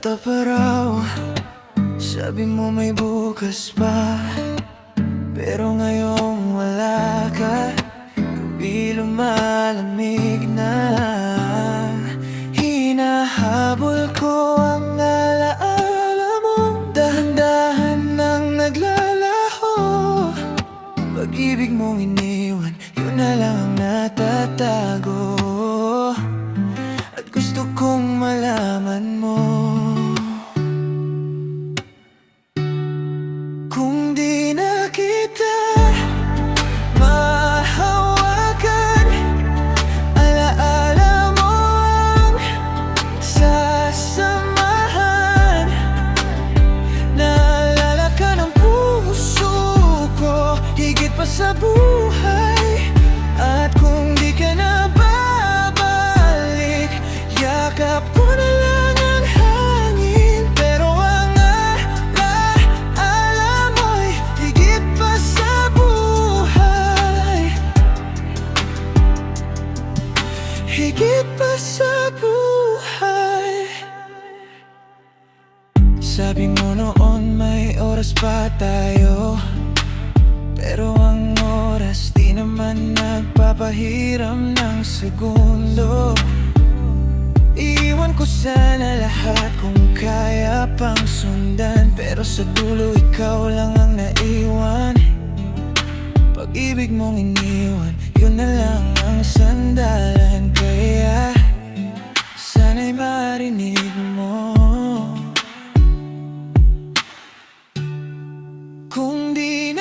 bata pa raw, sabi mo may bukas pa. Pero ngayong wala ka, gabi lumalamig na. Hinahabol ko ang alaala mo, dahan-dahan nang naglalaho. Pag-ibig mong iniwan, yun na lang ang natatago. At gusto kong malaman mo, kung di na kita mahawakan, alaala mo ang sasamahan. Naalala ka ng puso ko, higit pa sa buhay. At kung di ka na babalik, yakap ko na lang ang hangin. Pero ang alaala mo'y higit pa sa buhay, higit pa sa buhay. Sabi mo noon may oras pa tayo, pero ang oras di naman nagpapahiram ng segundo. Iwan ko sana lahat kung kaya pang sundan, pero sa dulo ikaw lang ang naiwan. Pag-ibig mong iniwan, yun na lang ang sandalan. Kaya sana'y marinig mo, kung di